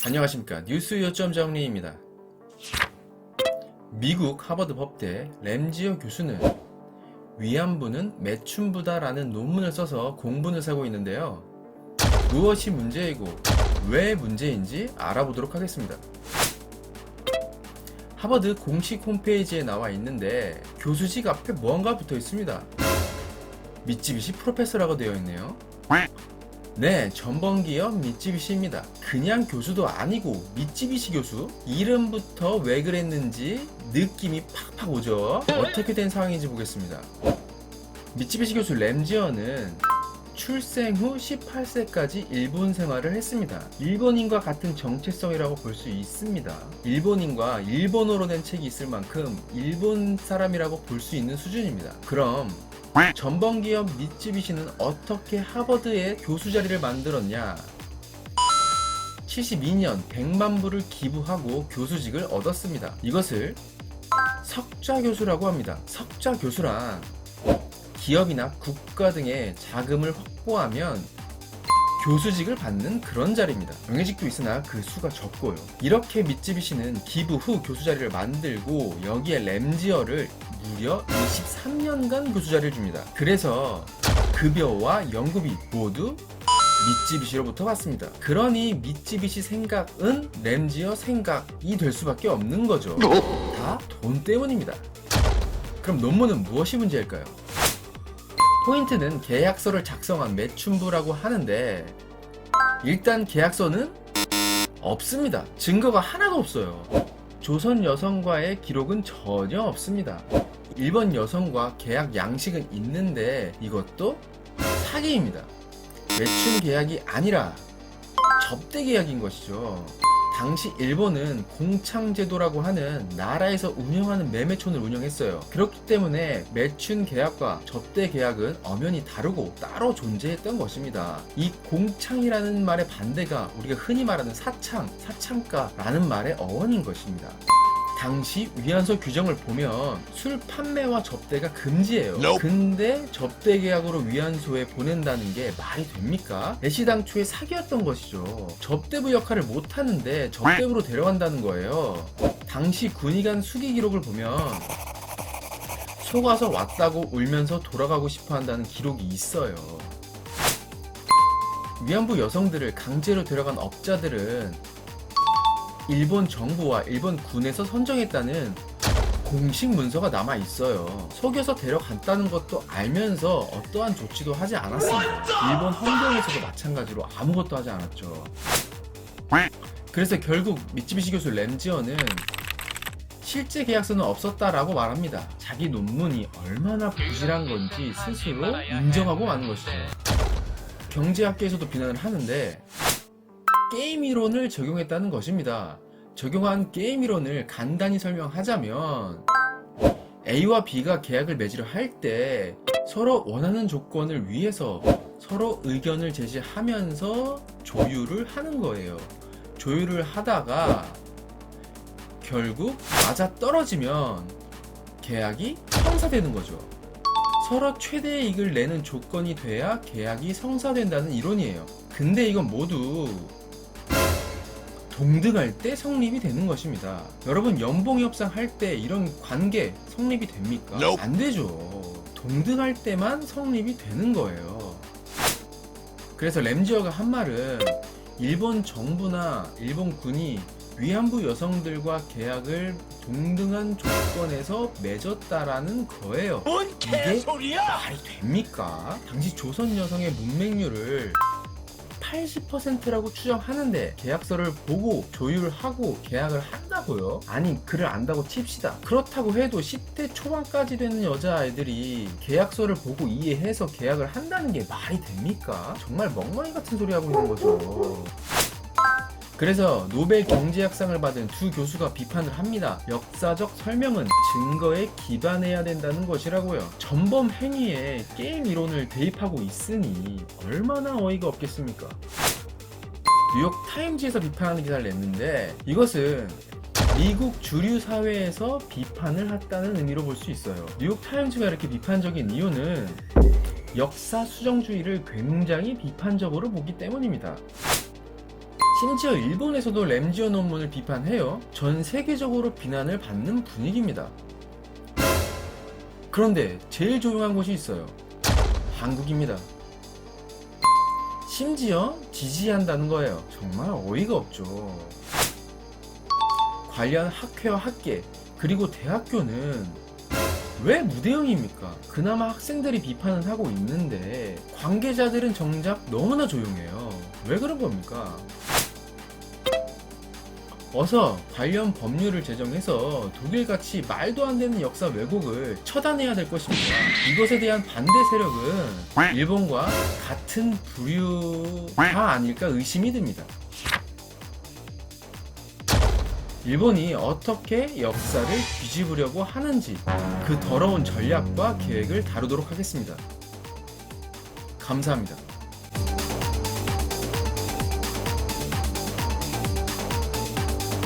안녕하십니까. 뉴스 요점 정리입니다. 미국 하버드 법대 램지어 교수는 위안부는 매춘부다라는 논문을 써서 공분을 사고 있는데요. 무엇이 문제이고 왜 문제인지 알아보도록 하겠습니다. 하버드 공식 홈페이지에 나와 있는데 교수직 앞에 무언가 붙어 있습니다. 미쯔비시 프로페서라고 되어 있네요. 네, 전범기업 미쯔비시입니다. 그냥 교수도 아니고 미쯔비시 교수? 이름부터 왜 그랬는지 느낌이 팍팍 오죠? 어떻게 된 상황인지 보겠습니다. 미쯔비시 교수 램지어는 출생 후 18세까지 일본 생활을 했습니다. 일본인과 같은 정체성이라고 볼 수 있습니다. 일본인과 일본어로 된 책이 있을 만큼 일본 사람이라고 볼 수 있는 수준입니다. 그럼 전범기업 미쯔비시는 어떻게 하버드에 교수 자리를 만들었냐? 72년 100만 불을 기부하고 교수직을 얻었습니다. 이것을 석좌 교수라고 합니다. 석좌 교수란 기업이나 국가 등의 자금을 확보하면 교수직을 받는 그런 자리입니다. 명예직도 있으나 그 수가 적고요. 이렇게 미쯔비시는 기부 후 교수 자리를 만들고 여기에 램지어를 무려 23년간 교수 자리를 줍니다. 그래서 급여와 연구비 모두 미쯔비시로부터 받습니다. 그러니 미쯔비시 생각은 램지어 생각이 될 수밖에 없는 거죠. 다 돈 때문입니다. 그럼 논문은 무엇이 문제일까요? 포인트는 계약서를 작성한 매춘부라고 하는데 일단 계약서는 없습니다. 증거가 하나도 없어요. 조선 여성과의 기록은 전혀 없습니다. 일본 여성과 계약 양식은 있는데 이것도 사기입니다. 매춘 계약이 아니라 접대 계약인 것이죠. 당시 일본은 공창제도라고 하는 나라에서 운영하는 매매촌을 운영했어요. 그렇기 때문에 매춘 계약과 접대 계약은 엄연히 다르고 따로 존재했던 것입니다. 이 공창이라는 말의 반대가 우리가 흔히 말하는 사창, 사창가라는 말의 어원인 것입니다. 당시 위안소 규정을 보면 술 판매와 접대가 금지예요. 근데 접대 계약으로 위안소에 보낸다는 게 말이 됩니까? 애시당초에 사기였던 것이죠. 접대부 역할을 못하는데 접대부로 데려간다는 거예요. 당시 군의관 수기 기록을 보면 속아서 왔다고 울면서 돌아가고 싶어 한다는 기록이 있어요. 위안부 여성들을 강제로 데려간 업자들은 일본 정부와 일본 군에서 선정했다는 공식 문서가 남아 있어요. 속여서 데려갔다는 것도 알면서 어떠한 조치도 하지 않았습니다. 일본 헌병에서도 마찬가지로 아무것도 하지 않았죠. 그래서 결국 미쯔비시 교수 램지어는 실제 계약서는 없었다라고 말합니다. 자기 논문이 얼마나 부실한 건지 스스로 인정하고 마는 것이죠. 경제학계에서도 비난을 하는데 게임 이론을 적용했다는 것입니다. 적용한 게임 이론을 간단히 설명하자면 A와 B가 계약을 맺으려 할 때 서로 원하는 조건을 위해서 서로 의견을 제시하면서 조율을 하는 거예요. 조율을 하다가 결국 맞아 떨어지면 계약이 성사되는 거죠. 서로 최대 이익을 내는 조건이 돼야 계약이 성사된다는 이론이에요. 근데 이건 모두 동등할 때 성립이 되는 것입니다. 여러분 연봉 협상할 때 이런 관계 성립이 됩니까? 안 되죠. 동등할 때만 성립이 되는 거예요. 그래서 램지어가 한 말은 일본 정부나 일본 군이 위안부 여성들과 계약을 동등한 조건에서 맺었다라는 거예요. 이게 말이 됩니까? 당시 조선 여성의 문맹률을 80%라고 추정하는데 계약서를 보고 조율하고 계약을 한다고요? 아니 글을 안다고 칩시다. 그렇다고 해도 10대 초반까지 되는 여자아이들이 계약서를 보고 이해해서 계약을 한다는 게 말이 됩니까? 정말 멍멍이 같은 소리 하고 있는 거죠. 그래서 노벨 경제학상을 받은 두 교수가 비판을 합니다. 역사적 설명은 증거에 기반해야 된다는 것이라고요. 전범 행위에 게임 이론을 대입하고 있으니 얼마나 어이가 없겠습니까? 뉴욕 타임즈에서 비판하는 기사를 냈는데 이것은 미국 주류 사회에서 비판을 했다는 의미로 볼 수 있어요. 뉴욕 타임즈가 이렇게 비판적인 이유는 역사 수정주의를 굉장히 비판적으로 보기 때문입니다. 심지어 일본에서도 램지어 논문을 비판해요. 전 세계적으로 비난을 받는 분위기입니다. 그런데 제일 조용한 곳이 있어요. 한국입니다. 심지어 지지한다는 거예요. 정말 어이가 없죠. 관련 학회와 학계 그리고 대학교는 왜 무대응입니까? 그나마 학생들이 비판을 하고 있는데 관계자들은 정작 너무나 조용해요. 왜 그런 겁니까? 어서 관련 법률을 제정해서 독일같이 말도 안 되는 역사 왜곡을 처단해야 될 것입니다. 이것에 대한 반대 세력은 일본과 같은 부류가 아닐까 의심이 듭니다. 일본이 어떻게 역사를 뒤집으려고 하는지 그 더러운 전략과 계획을 다루도록 하겠습니다. 감사합니다.